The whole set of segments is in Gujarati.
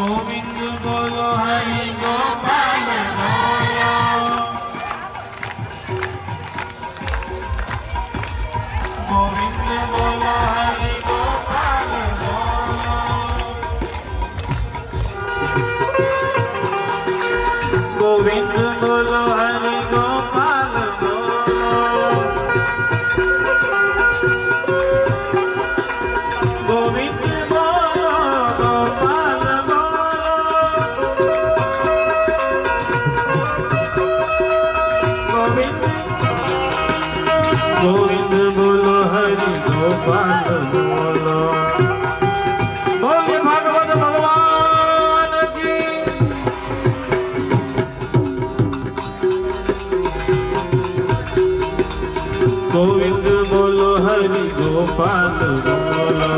गोविंद बोलो हरि गोपाल बोलो गोविंद बोलो हरि गोपाल बोलो गोविंद बोलो हरि गोपाल बोलो गोविंद बोलो गोपाल गोविंद बोलो हरि गोपाल बोलो बोलिए भागवत भगवान की गोविंद बोलो हरि गोपाल बोलो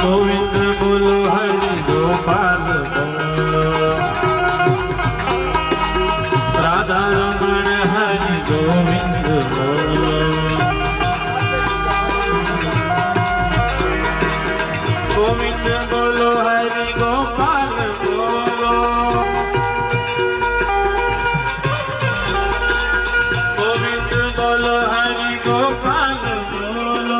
गोविंद बोलो हरि गोपाल बोलो राधा रमण हरि गोविंद बोलो गोविंद बोलो हरि गोपाल बोलो गोविंद बोलो हरि गोपाल बोलो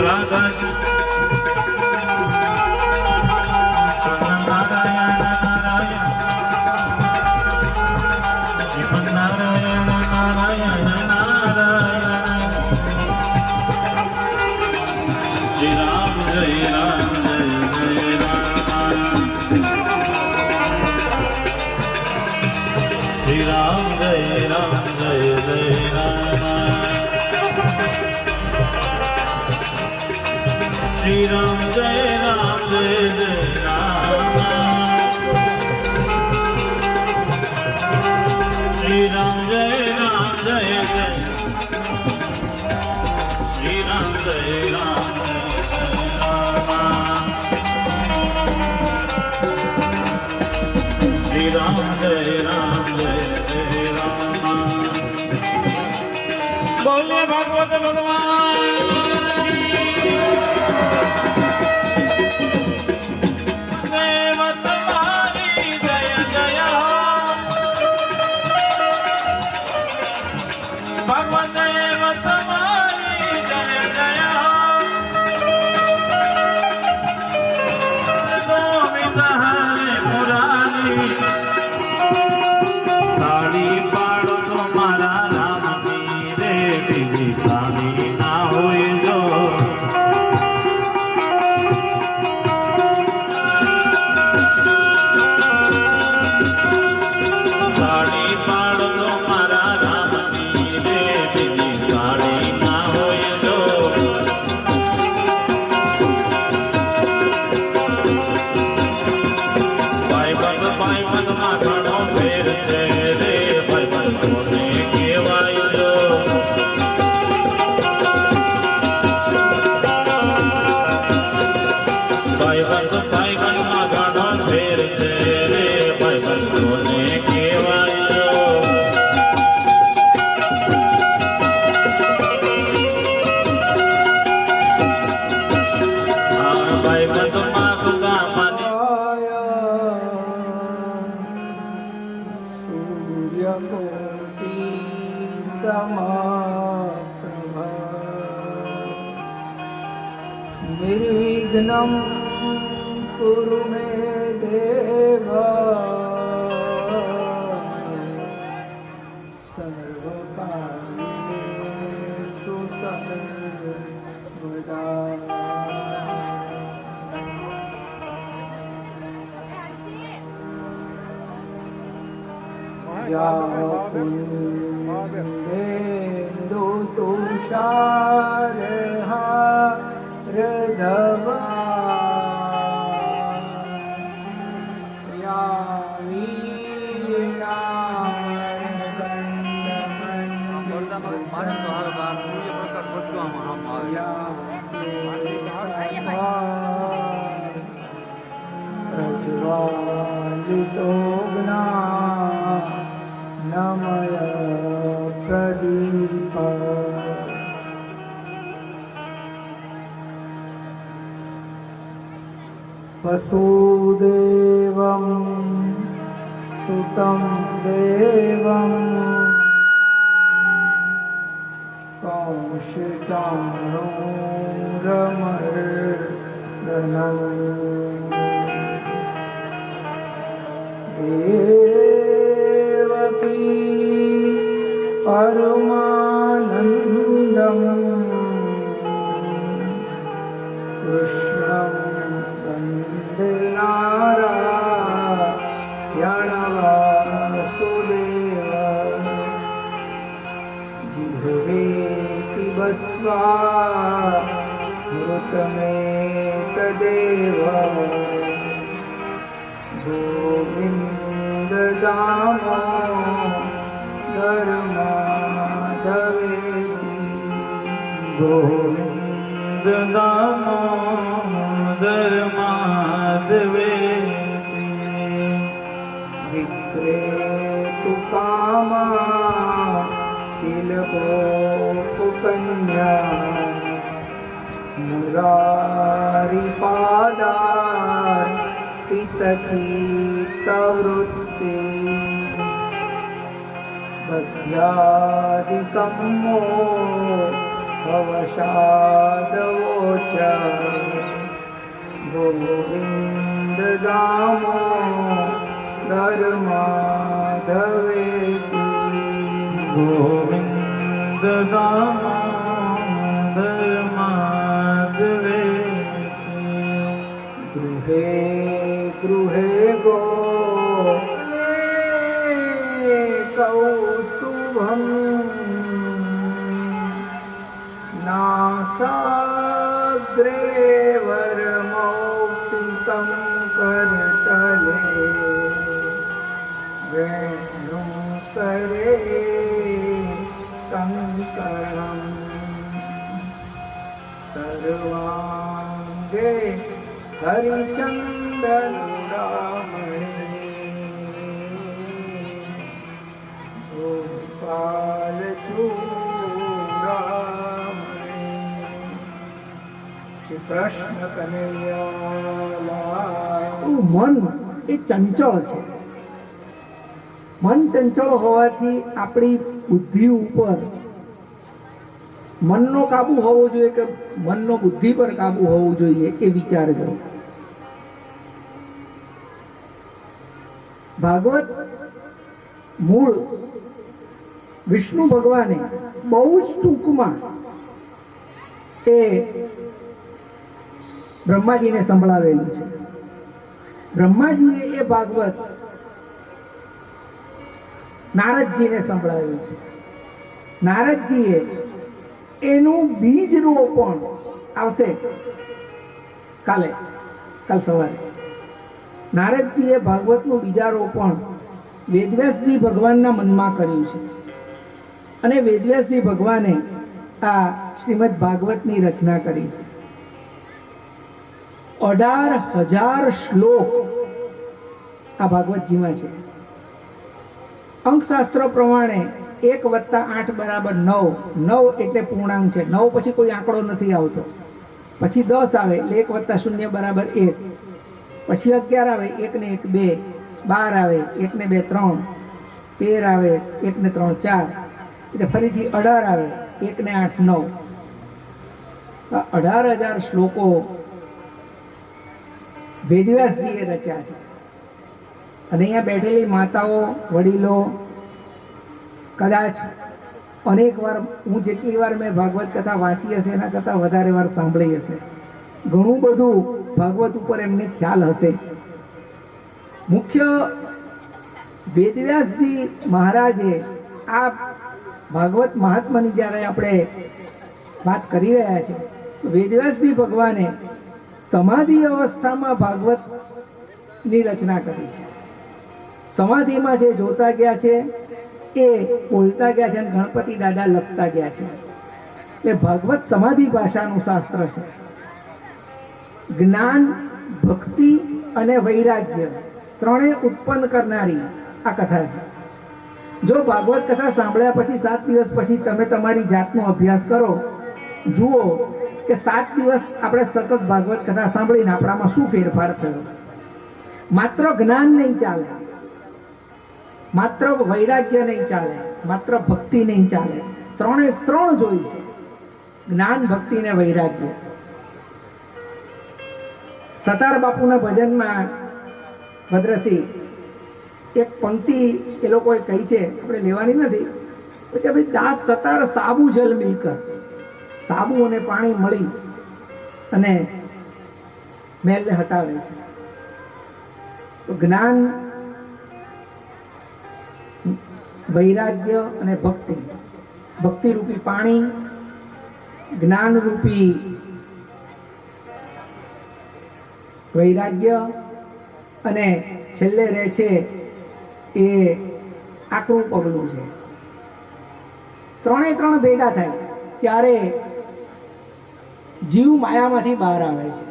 राधा શ્રી રામ જય જય રામ શ્રી રામ જય જય રામ શ્રી રામ જય જય શ્રી રામ જય રામ શ્રી રામ જય જય રામ બોલીએ ભાગવત ભગવાન निर्विघ्नं कुरु मे देव सर्वकार्येषु सर्वदा या कुन्देन्दु तुषारहा रधवा या प्रज्वालितो ज्ञा नमय प्रदीप वसुदेवं सुतं देवं कंसचाणूरमर्दनं देवकी परमानन्दं कृष्णं नारायणवासुदेव जिह्वेति बस्वा मृतमेतदेव गोविन्ददामोदरमाधवेति गोविन्ददामोदरमाधवेति विक्रेतु कामा किल गोपकन्या मुरारिपादार्पितचित्तवृत्ति बध्यादिकं भवशादवोच गोविन्ददामोदरमाधवेति गोविन्ददामोदरमाधवेति गृहे गृहे गो कौस्तुभम् नासाग्रे वरमौक्तिकं करतले वेणुं करे कंकणम् सर्वांगे हरिचन्दनुरामणे गोपालचूडामणे શ્રી કૃષ્ણ કનૈયા મન એ ચંચળ છે. મન ચંચળ હોવાથી આપણી બુદ્ધિ ઉપર મનનો કાબુ હોવો જોઈએ કે મનનો બુદ્ધિ પર કાબુ હોવો જોઈએ એ વિચારજો. ભાગવત મૂળ વિષ્ણુ ભગવાને બહુ જ ટૂંકમાં એ બ્રહ્માજીને સંભળાવેલું છે. બ્રહ્માજીએ એ ભાગવત નારદજીને સંભળાવ્યું છે. નારદજીએ એનું બીજ રોપણ આવશે કાલ સવારે. નારદજીએ ભાગવતનું બીજારોપણ વેદવ્યાસજી ભગવાનના મનમાં કર્યું છે અને વેદવ્યાસજી ભગવાને આ શ્રીમદ ભાગવતની રચના કરી છે. 18,000 શ્લોક આ ભાગવતજીમાં છે. અંકશાસ્ત્ર પ્રમાણે 1 + 8 = 9. 9 એટલે પૂર્ણાંક છે. 9 પછી કોઈ આંકડો નથી આવતો. પછી 10 આવે એટલે 1 + 0 = 1. પછી 11 આવે 1 ને 1 2. 12 આવે 1 ને 2 3. 13 આવે 1 ને 3 4. એટલે ફરીથી 18 આવે 1 ને 8 9. 18,000 શ્લોકો વેદવ્યાસજીએ રચ્યા છે. અને અહીંયા બેઠેલી માતાઓ વડીલો કદાચ અનેક વાર, હું જેટલી વાર મેં ભાગવત કથા વાંચી હશે એના કરતાં વધારે વાર સાંભળી હશે. ઘણું બધું ભાગવત ઉપર એમને ખ્યાલ હશે. મુખ્ય વેદવ્યાસજી મહારાજે આ ભાગવત મહાત્માની જ્યારે આપણે વાત કરી રહ્યા છે, વેદવ્યાસજી ભગવાને સમાધિ અવસ્થામાં ભાગવતની રચના કરી છે. સમાધિમાં જે જોતા ગયા છે એ બોલતા ગયા છે અને ગણપતિ દાદા લખતા ગયા છે. એટલે ભાગવત સમાધિ ભાષાનું શાસ્ત્ર છે. જ્ઞાન, ભક્તિ અને વૈરાગ્ય ત્રણેય ઉત્પન્ન કરનારી આ કથા છે. જો ભાગવત કથા સાંભળ્યા પછી 7 દિવસ પછી તમે તમારી જાતનો અભ્યાસ કરો, જુઓ કે 7 દિવસ આપણે સતત ભાગવત કથા સાંભળીને આપણામાં શું ફેરફાર થયો. માત્ર જ્ઞાન નહીં ચાલે, માત્ર વૈરાગ્ય નહીં ચાલે, માત્ર ભક્તિ નહીં ચાલે. ત્રણ જોઈશે: જ્ઞાન, ભક્તિ ને વૈરાગ્ય. સતાર બાપુના ભજનમાં ભદ્રસિંહ એક પંક્તિ એ લોકોએ કહી છે, આપણે લેવાની નથી, કે ભાઈ દાસ સતાર સાબુ જલ મિલકર, સાબુ અને પાણી મળી અને મેલને હટાવે છે. તો જ્ઞાન, વૈરાગ્ય અને ભક્તિ, ભક્તિ રૂપી પાણી, જ્ઞાન રૂપી વૈરાગ્ય અને છેલ્લે રહે છે એ આકરું પગલું છે. ત્રણે ભેગા થાય ત્યારે જીવ માયામાંથી બહાર આવે છે.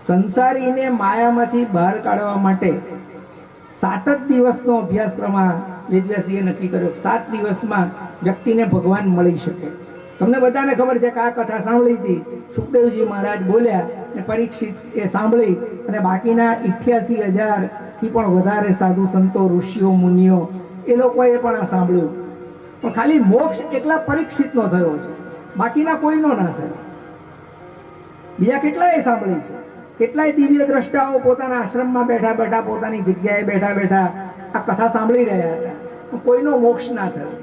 સંસારીને માયામાંથી બહાર કાઢવા માટે 7 જ દિવસનો અભ્યાસક્રમ વેદવ્યાસજીએ નક્કી કર્યો. 7 દિવસમાં વ્યક્તિને ભગવાન મળી શકે. તમને બધાને ખબર છે કે આ કથા સાંભળી હતી, સુખદેવજી મહારાજ બોલ્યા અને પરીક્ષિત એ સાંભળી, અને બાકીના 88,000 થી પણ વધારે સાધુ સંતો, ઋષિઓ, મુનિઓ એ લોકોએ પણ આ સાંભળ્યું. પણ ખાલી મોક્ષ એકલા પરીક્ષિતનો થયો છે, બાકીના કોઈનો ના થયો. બીજા કેટલાય સાંભળી છે. કેટલાય દિવ્ય દ્રષ્ટાઓ પોતાના આશ્રમમાં બેઠા બેઠા, પોતાની જગ્યાએ બેઠા બેઠા આ કથા સાંભળી રહ્યા હતા, પણ કોઈનો મોક્ષ ના થયો.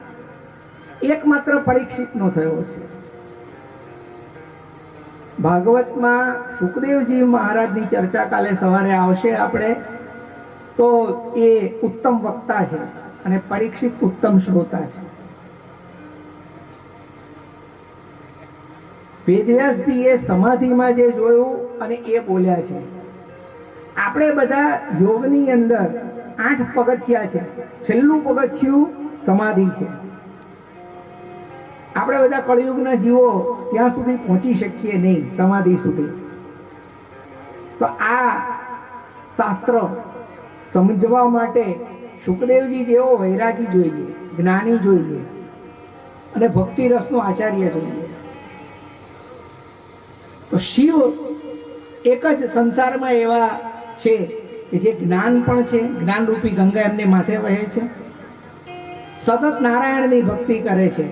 એકમાત્ર પરીક્ષિતનો થયો છે. ભાગવતમાં સુખદેવજી મહારાજની ચર્ચા કાલે સવારે આવશે આપણે, તો એ ઉત્તમ વક્તા છે અને પરીક્ષિત ઉત્તમ શ્રોતા છે. વેદવ્યાસજીએ સમાધિમાં જે જોયું અને એ બોલ્યા છે. આપણે બધા યોગની અંદર 8 પગથિયા છે. છેલ્લું પગથિયું સમાધિ છે. આપણે બધા કળિયુગના જીવો ત્યાં સુધી પહોંચી શકીએ નહીં, સમાધિ સુધી. તો આ શાસ્ત્ર સમજવા માટે સુખદેવજી જેવો વૈરાગી જોઈએ, જ્ઞાની જોઈએ અને ભક્તિ રસનો આચાર્ય જોઈએ. તો શિવ એક જ સંસારમાં એવા છે કે જે જ્ઞાન પણ છે, જ્ઞાનરૂપી ગંગા એમને માથે વહે છે, સતત નારાયણની ભક્તિ કરે છે,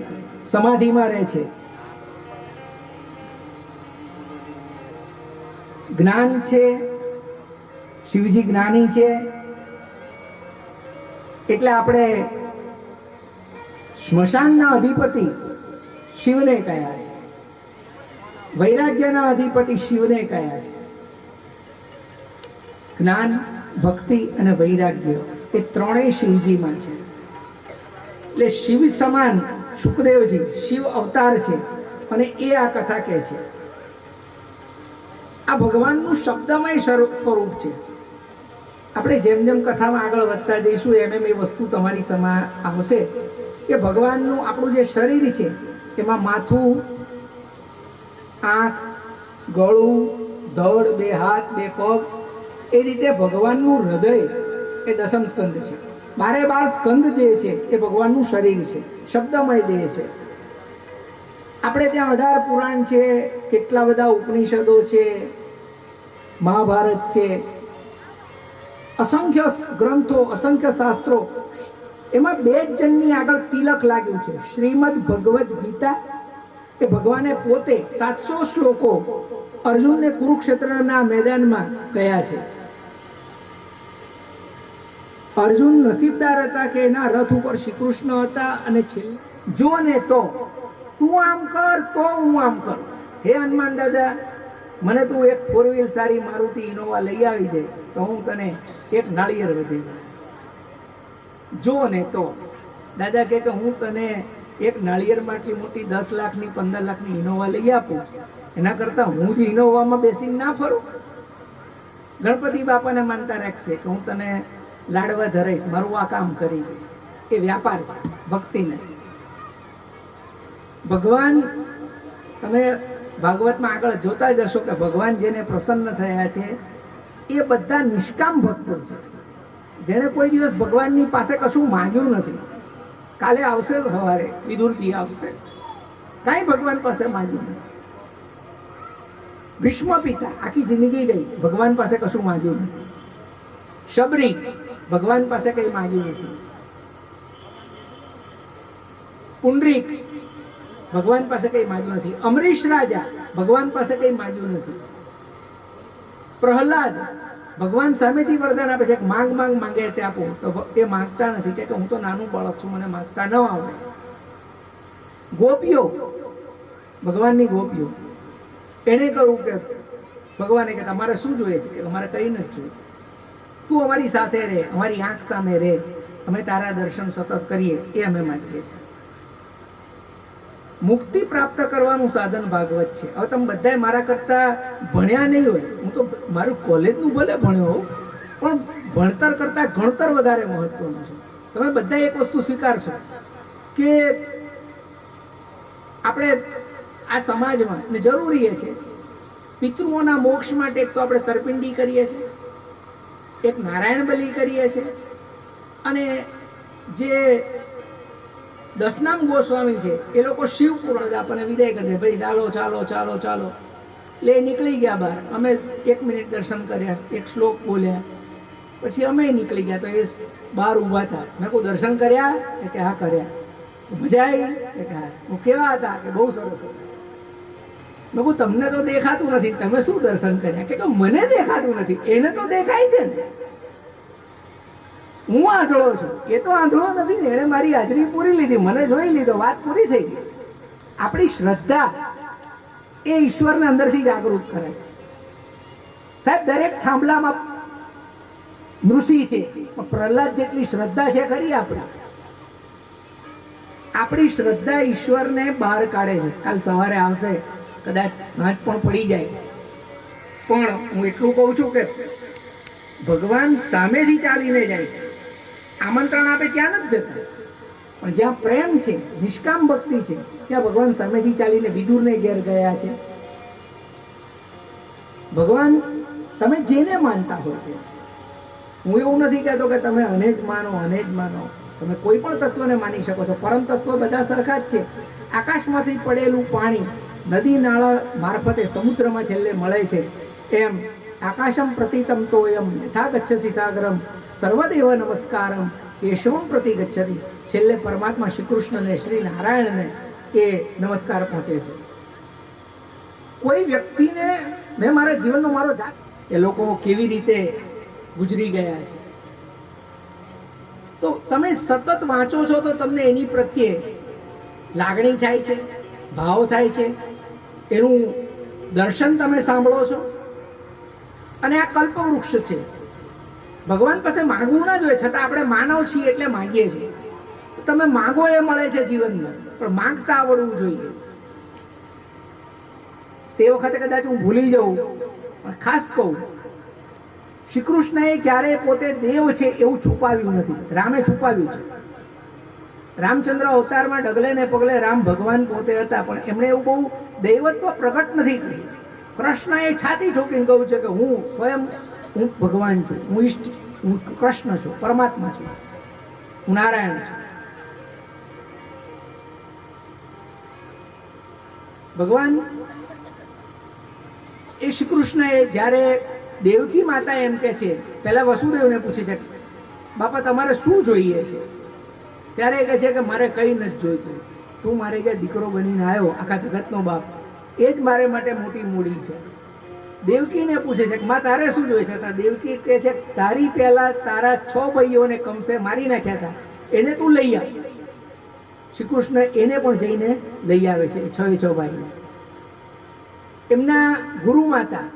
સમાધિમાં રહે છે. જ્ઞાન છે, શિવજી જ્ઞાની છે, એટલે આપણે સ્મશાનના અધિપતિ શિવને કહ્યા છે, વૈરાગ્યના અધિપતિ શિવને કહ્યા છે. જ્ઞાન, ભક્તિ અને વૈરાગ્ય એ ત્રણેય શિવજીમાં છે. એટલે શિવ સમાન સુખદેવજી શિવ અવતાર છે અને એ આ કથા કહે છે. આ ભગવાનનું શબ્દમય સ્વરૂપ છે. આપણે જેમ જેમ કથામાં આગળ વધતા જઈશું એમ એ વસ્તુ તમારી સમા આવશે કે ભગવાનનું આપણું જે શરીર છે એમાં માથું, આંખ, ગળું, ધડ, 2 હાથ, 2 પગ, એ રીતે ભગવાનનું હૃદય એ દસમ સ્કંદ છે. 12 સ્કંદ જે છે એ ભગવાનનું શરીર છે, શબ્દમય દેહ છે. આપણે ત્યાં 18 પુરાણ છે, કેટલા બધા ઉપનિષદો છે, મહાભારત છે, અસંખ્ય ગ્રંથો, અસંખ્ય શાસ્ત્રો. એમાં 2 જ જણની આગળ તિલક લાગ્યું છે. શ્રીમદ ભગવદ્ ગીતા એ ભગવાને પોતે 700 શ્લોકો અર્જુનને કુરુક્ષેત્રના મેદાનમાં કહ્યા છે. અર્જુન નસીબદાર હતા કે એના રથ ઉપર શ્રી કૃષ્ણ હતા અને છેલ્લે જો ને તો તું આમ કર તો હું આમ કરું. હે હનુમાન દાદા, મને તું એક 4 વ્હીલ સારી મારુતિ ઇનોવા લઈ આવી દે તો હું તને એક નાળિયેર વધી દઉં. જો ને તો દાદા કે હું તને એક નાળિયેરમાં આટલી મોટી 10 લાખની 15 લાખની ઇનોવા લઈ આપું, એના કરતાં હું જ ઇનોવામાં બેસીને ના ફરું. ગણપતિ બાપાને માનતા રાખીએ કે હું તને લાડવા ધરાઈશ, મારું આ કામ કરી દે. એ વ્યાપાર છે, ભક્તિ નથી. ભગવાન, તમે ભાગવતમાં આગળ જોતા જશો કે ભગવાન જેને પ્રસન્ન થયા છે એ બધા નિષ્કામ ભક્તો છે, જેને કોઈ દિવસ ભગવાનની પાસે કશું માંગ્યું નથી. કાલે આવશે સવારે વિદુરજી આવશે, કાંઈ ભગવાન પાસે માંગ્યું નથી. ભીષ્મ પિતા આખી જિંદગી ગઈ, ભગવાન પાસે કશું માંગ્યું નથી. શબરી ભગવાન પાસે કંઈ માંગ્યું નથી. પુંડરીક ભગવાન પાસે કંઈ માંગ્યું નથી. અમરીશ રાજા ભગવાન પાસે કંઈ માંગ્યું નથી. પ્રહલાદ ભગવાન સામેથી વરદાન આપે છે કે માંગ માંગ માંગે તે આપું, તો એ માંગતા નથી કે હું તો નાનું બાળક છું, મને માંગતા ન આવડે. ગોપીઓ, ભગવાનની ગોપીઓ, એને કહ્યું કે ભગવાને કે તમારે શું જોઈએ છે? કે અમારે કંઈ નથી જોઈએ, તું અમારી સાથે રહે, અમારી આંખ સામે રહે, અમે તારા દર્શન સતત કરીએ, એ અમે માંગીએ છીએ. મુક્તિ પ્રાપ્ત કરવાનું સાધન ભાગવત છે. હવે તમે બધાએ મારા કરતા ભણ્યા નહીં હોય, હું તો મારું કોલેજનું ભલે ભણ્યો હોઉં, પણ ભણતર કરતા ગણતર વધારે મહત્વનું છે. તમે બધા એક વસ્તુ સ્વીકારશો કે આપણે આ સમાજમાં ને જરૂરી છે, પિતૃઓના મોક્ષ માટે એક તો આપણે તરપિંડી કરીએ છીએ, એક નારાયણ બલિ કરીએ છીએ, અને જે દસનામ ગોસ્વામી છે એ લોકો શિવપુરાણ આપણને વિદાય કરી દે, ભાઈ ચાલો ચાલો ચાલો ચાલો, એટલે નીકળી ગયા બહાર. અમે 1 મિનિટ દર્શન કર્યા, એક શ્લોક બોલ્યા, પછી અમે નીકળી ગયા. તો એ બહાર ઊભા હતા. મેં કહું દર્શન કર્યા? કે હા કર્યા. મજા આવી? કે હા. હું કેવા હતા? કે બહુ સરસ હતા. મેં કહું તમને તો દેખાતું નથી, તમે શું દર્શન કર્યા? કે મને દેખાતું નથી, એને તો દેખાય છે ને. હું આંધળો છું, એ તો આંધળો નથી ને, એને મારી હાજરી પૂરી લીધી, મને જોઈ લીધો, વાત પૂરી થઈ ગઈ. આપણી શ્રદ્ધા એ ઈશ્વરને અંદરથી જાગૃત કરે છે. સાહેબ, દરેક થાંભલામાં નૃષિ છે, પ્રહલાદ જેટલી શ્રદ્ધા છે ખરી આપણે? આપણી શ્રદ્ધા ઈશ્વરને બહાર કાઢે છે. કાલ સવારે આવશે, કદાચ સાંજ પણ પડી જાય, પણ હું એટલું કહું છું કે ભગવાન સામેથી ચાલીને જાય છે. આમંત્રણ આપે ત્યાં નથી જતા, પણ જ્યાં પ્રેમ છે, નિષ્કામ ભક્તિ છે, ત્યાં ભગવાન સામેથી ચાલીને વિદુરને ઘેર ગયા છે. ભગવાન તમે જેને માનતા હોય તે, હું એવું નથી કહેતો કે તમે અને જ માનો, અને જ માનો. તમે કોઈ પણ તત્વને માની શકો છો. પરમ તત્વ બધા સરખા જ છે. આકાશમાંથી પડેલું પાણી નદી નાળા મારફતે સમુદ્રમાં છેલ્લે મળે છે, એમ આકાશમ પ્રતિતમ તો એમ યથા ગચ્છસી સાગરમ સર્વદેવ નમસ્કારમ કેશવમ પ્રતિ ગચ્છતિ. છેલ્લે પરમાત્મા શ્રી કૃષ્ણને, શ્રી નારાયણને એ નમસ્કાર પહોંચે છે. કોઈ વ્યક્તિને મેં મારા જીવનનો મારો જાત, એ લોકો કેવી રીતે ગુજરી ગયા છે, તો તમે સતત વાંચો છો તો તમને એની પ્રત્યે લાગણી થાય છે, ભાવ થાય છે, એનું દર્શન તમે સાંભળો છો. અને આ કલ્પવૃક્ષ છે. ભગવાન પાસે માંગવું ના જોઈએ, છતાં આપણે માનવ છીએ એટલે માંગીએ છીએ. તમે માંગો એ મળે છે જીવનમાં, પણ માંગતા આવડવું જોઈએ. તે વખતે કદાચ હું ભૂલી જાઉં, પણ ખાસ કહું, શ્રી કૃષ્ણએ ક્યારેય પોતે દેવ છે એવું છુપાવ્યું નથી. રામે છુપાવ્યું છે. રામચંદ્ર અવતારમાં ડગલે ને પગલે રામ ભગવાન પોતે હતા, પણ એમણે એવું બહુ દૈવત્વ પ્રગટ નથી કર્યું. કૃષ્ણએ છાતી ઠોકીને કહ્યું છે કે હું સ્વયં હું ભગવાન છું, હું ઈષ્ટ, હું કૃષ્ણ છું, પરમાત્મા છું, હું નારાયણ છું. ભગવાન એ શ્રી કૃષ્ણએ જ્યારે દેવકી માતા એમ કે છે, પહેલા વસુદેવને પૂછે છે, બાપા તમારે શું જોઈએ છે? ત્યારે એ કહે છે કે મારે કંઈ નથી જોઈતું, તું મારે જે દીકરો બનીને આવ્યો, આખા જગતનો બાપ, એ જ મારે માટે મોટી મૂડી છે. દેવકીને પૂછે છે કે માં તારે શું જોઈએ છે? દેવકી કહે છે તારી પહેલા તારા 6 ભાઈઓને કંસે મારી નાખ્યા હતા, એને તું લઈ આવ. શ્રી કૃષ્ણ એને પણ જઈને લઈ આવે છે, 6 ભાઈને. એમના ગુરુ માતા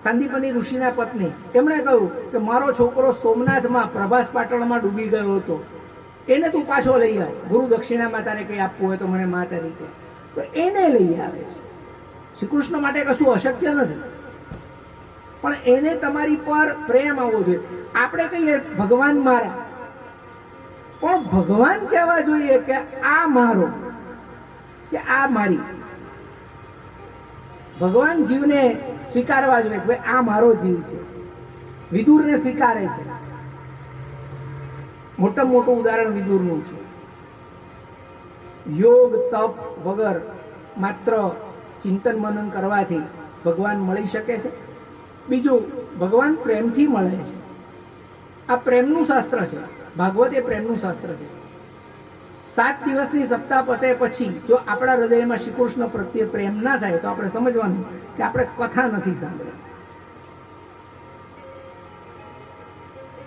સાંદીપની ઋષિના પત્ની, એમણે કહ્યું કે મારો છોકરો સોમનાથમાં પ્રભાસ પાટણમાં ડૂબી ગયો હતો, એને તું પાછો લઈ આવ. ગુરુ દક્ષિણામાં તારે કંઈ આપવું હોય તો મને મા તરીકે, તો એને લઈ આવે છે. શ્રી કૃષ્ણ માટે કશું અશક્ય નથી, પણ એને તમારી પર પ્રેમ આવવો જોઈએ. આપણે કહીએ ભગવાન મારા, પણ ભગવાન કહેવા જોઈએ કે આ મારો, કે આ મારી. ભગવાન જીવને સ્વીકારવા જોઈએ કે આ મારો જીવ છે. વિદુરને સ્વીકારે છે. મોટામાં મોટું ઉદાહરણ વિદુરનું છે. યોગ તપ વગર માત્ર ચિંતન મનન કરવાથી ભગવાન મળી શકે છે? બીજું, ભગવાન પ્રેમથી મળે છે. આ પ્રેમનું શાસ્ત્ર છે. ભાગવત એ પ્રેમનું શાસ્ત્ર છે. 7 દિવસની સપ્તાહ પતે પછી જો આપણા હૃદયમાં શ્રી કૃષ્ણ પ્રત્યે પ્રેમ ના થાય તો આપણે સમજવાનું કે આપણે કથા નથી સાંભળી.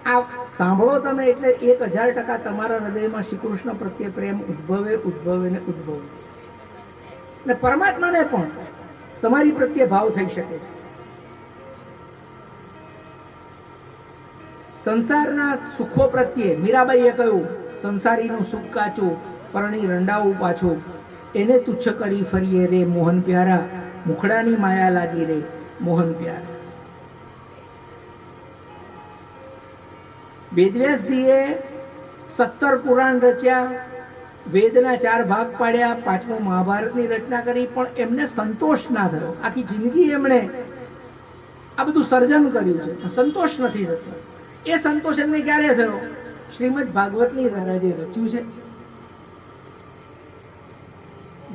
આ સાંભળો તમે એટલે 1000% તમારા હૃદયમાં શ્રી કૃષ્ણ પ્રત્યે પ્રેમ ઉદ્ભવે ને ઉદ્ભવે. ને પરમાત્માને પણ તમારી પ્રત્યે ભાવ થઈ શકે છે. સંસારના સુખો પ્રત્યે મીરાબાઈએ કહ્યું, સંસારીનું સુખ કાચું, પરણી રંડાવું પાછું, એને તુચ્છ કરી ફરીએ રે મોહન પ્યારા, મુખડાની માયા લાગી રે મોહન પ્યારા. વેદવ્યાસજીએ 17 પુરાણ રચ્યા, વેદના 4 ભાગ પાડ્યા, 5મું મહાભારતની રચના કરી, પણ એમને સંતોષ ના થયો. આખી જિંદગી એમણે આ બધું સર્જન કર્યું છે, સંતોષ નથી થતો. એ સંતોષ એમને ક્યારે થયો? શ્રીમદ ભાગવતની મહારાજે રચ્યું છે.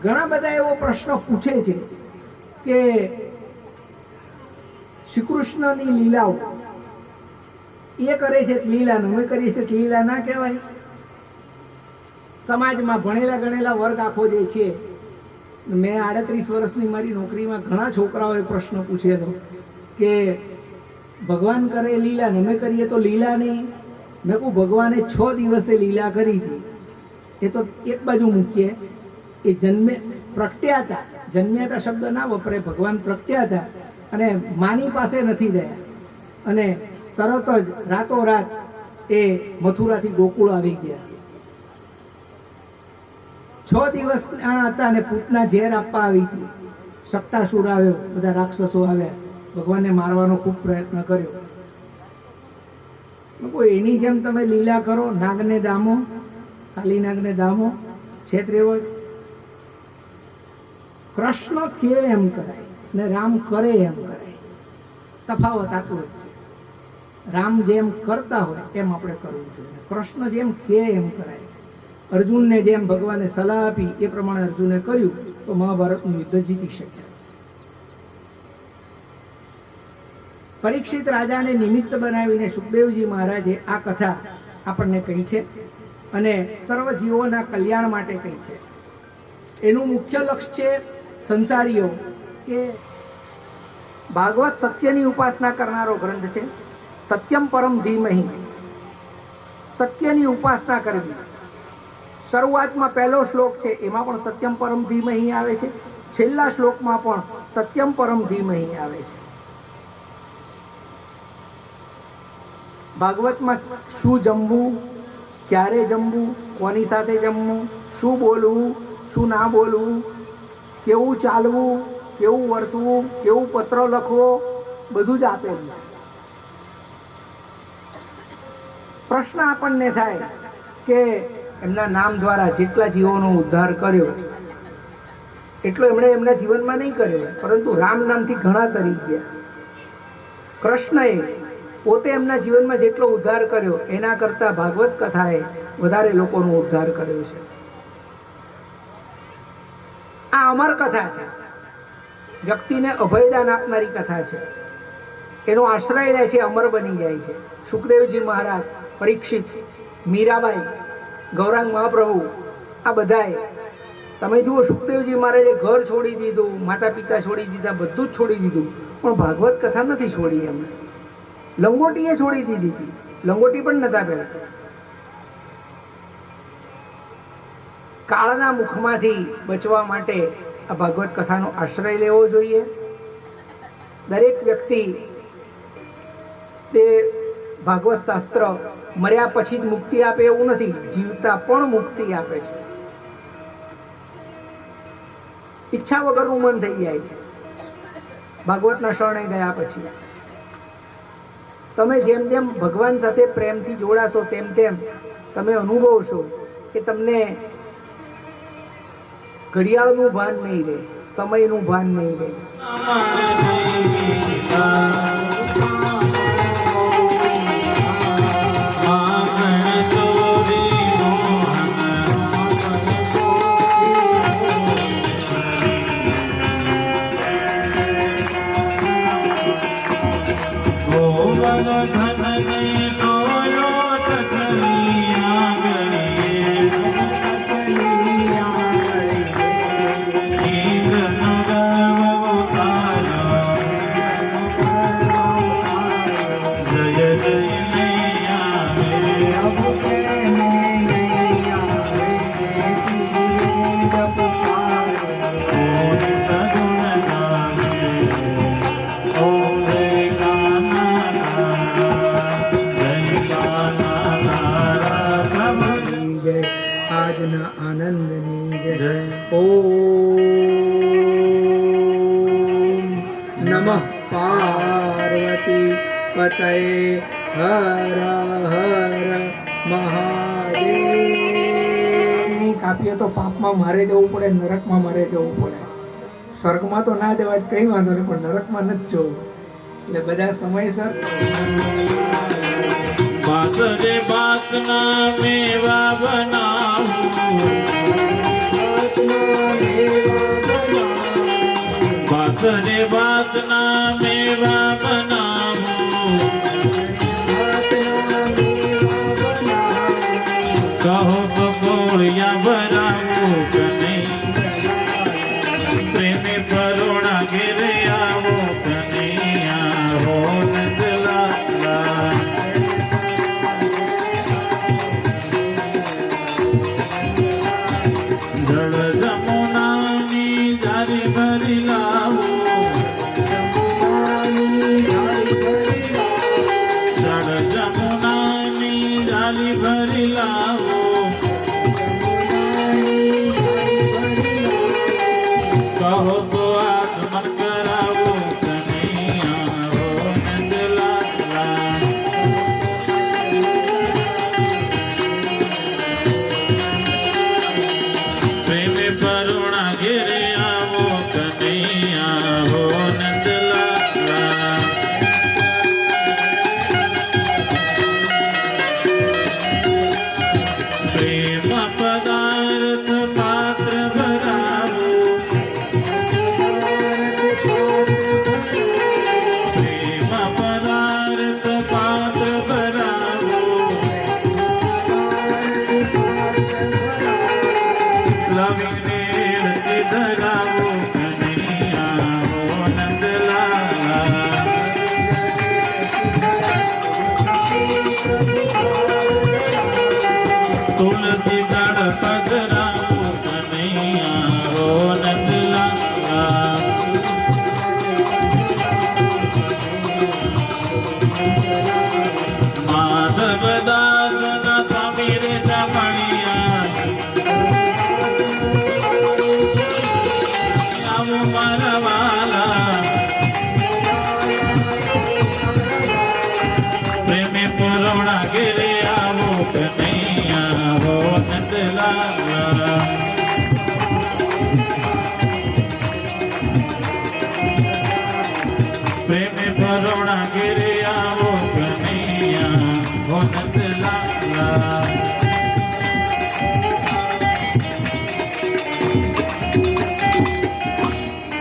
ઘણા બધા એવો પ્રશ્ન પૂછે છે કે શ્રી કૃષ્ણની લીલાઓ એ કરે છે લીલા, અમે કરીએ છીએ લીલા ના કહેવાય? સમાજમાં ભણેલા ગણેલા વર્ગ આખો જે છે, મેં 38 વર્ષની મારી નોકરીમાં ઘણા છોકરાઓએ પ્રશ્ન પૂછેલો કે ભગવાન કરે લીલા ને અમે કરીએ તો લીલા નહીં. મેં કહું ભગવાને 6 દિવસે લીલા કરી હતી, એ તો એક બાજુ મૂકીએ. એ પ્રગટ્યા હતા, જન્મ્યા હતા શબ્દ ના વપરાય, ભગવાન પ્રગટ્યા હતા અને માની પાસે નથી રહ્યા, અને તરત જ રાતોરાત એ મથુરાથી ગોકુળ આવી ગયા. 6 દિવસના હતા અને પૂતના ઝેર આપવા આવી હતી. સપ્તાસુર આવ્યો, બધા રાક્ષસો આવ્યા, ભગવાનને મારવાનો ખૂબ પ્રયત્ન કર્યો. એની જેમ તમે લીલા કરો, નાગને દામો, કાલી નાગને દામો, છેત્રેવડ. કૃષ્ણ કે એમ કરાય ને રામ કરે એમ કરાય. તફાવત આટલો જ છે. રામ જેમ કરતા હોય એમ આપણે કરવું જોઈએ. કૃષ્ણ જેમ કે એમ કરાય. અર્જુનને જેમ ભગવાને સલાહ આપી એ પ્રમાણે અર્જુને કર્યું તો મહાભારતનું યુદ્ધ જીતી શક્યા. પરીક્ષિત રાજાને નિમિત્ત બનાવીને સુખદેવજી મહારાજે આ કથા આપણને કહી છે અને સર્વ જીવોના કલ્યાણ માટે કહી છે. એનું મુખ્ય લક્ષ્ય છે સંસારીઓ કે ભાગવત સત્યની ઉપાસના કરનારો ગ્રંથ છે. સત્યમ પરમ ધીમહિ, સત્યની ઉપાસના કરવી. શરૂઆતમાં પહેલો શ્લોક છે એમાં પણ સત્યમ પરમ ધીમહિ આવે છે, છેલ્લા શ્લોકમાં પણ સત્યમ પરમ ધીમહિ આવે છે. ભાગવતમાં શું જમવું, ક્યારે જમવું, કોની સાથે જમવું, શું બોલવું, શું ના બોલવું, કેવું ચાલવું, કેવું વર્તવું, કેવું પત્ર લખવો, બધું જ આપેલું છે. પ્રશ્ન આપણને થાય કે એમના નામ દ્વારા જેટલા જીવોનો ઉદ્ધાર કર્યો એટલો એમણે એમના જીવનમાં નહીં કર્યો, પરંતુ રામ નામથી ઘણા તરી ગયા. કૃષ્ણએ પોતે એમના જીવનમાં જેટલો ઉદ્ધાર કર્યો એના કરતા ભાગવત કથાએ વધારે લોકોનો ઉદ્ધાર કર્યો છે. આ અમર કથા છે, વ્યક્તિને અભયદાન આપનારી કથા છે. એનો આશ્રય લે છે, અમર બની જાય છે. સુખદેવજી મહારાજ, પરીક્ષિત, મીરાબાઈ, ગૌરાંગ મહાપ્રભુ, આ બધાએ તમે જુઓ સુખદેવજી મહારાજે ઘર છોડી દીધું, માતા પિતા છોડી દીધા, બધું જ છોડી દીધું, પણ ભાગવત કથા નથી છોડી. એમને લંગોટીએ છોડી દીધી હતી, લંગોટી પણ નતા પહેરતા. કાળના મુખમાંથી બચવા માટે આ ભાગવત કથાનો આશ્રય લેવો જોઈએ. દરેક વ્યક્તિ તે ભાગવત શાસ્ત્ર મર્યા પછી જ મુક્તિ આપે એવું નથી, જીવતા પણ મુક્તિ આપે છે. ઈચ્છા વગરનું મન થઈ જાય છે ભાગવતના શરણે ગયા પછી. તમે જેમ જેમ ભગવાન સાથે પ્રેમથી જોડાશો તેમ તેમ તમે અનુભવશો કે તમને ઘડિયાળનું ભાન નહીં રહે, સમયનું ભાન નહીં રહે. આજના આનંદની જય. ઓમ નમઃ પાર્વતી પતયે હર હર મહાદેવ. કાપીએ તો પાપમાં મારે જવું પડે, નરકમાં મારે જવું પડે. સ્વર્ગમાં તો ના જવાય કઈ વાંધો નહીં, પણ નરકમાં નથી જવું. એટલે બધા સમયસર બાસરે બાતના મેવા બનાવું, બાસરે બાતના મેવા બનાવું, કહો બકોળિયા ભરાવું કે નહીં, પ્રેમે પરોણા ઘેરે આવો કે નહીં, આવો નંદલાલા. જળ જમુનાની જારી ભરી લાવો, જળ જમુનાની જારી ભરી લાવો, પ્રેમ પદાર્થ પાત્ર ભરાવું પ્રેમ પદાર્થ પાત્ર ભરાવું લવીને રચી ધરાવું કનૈયા હો નંદલાલા તુલસી દળ પધરાવું કનૈયા હો નંદલાલા માધવ દાસના સ્વામી રે સાંભળિયા આવો મારા વાલા પ્રેમે પુરવણા ઘેરે આવો કનૈયા હો નંદલાલા પ્રેમે પુરવણા ઘેરે આવો કનૈયા હો નંદલાલા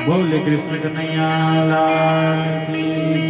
બોલે કૃષ્ણ કનૈયા લાલ કી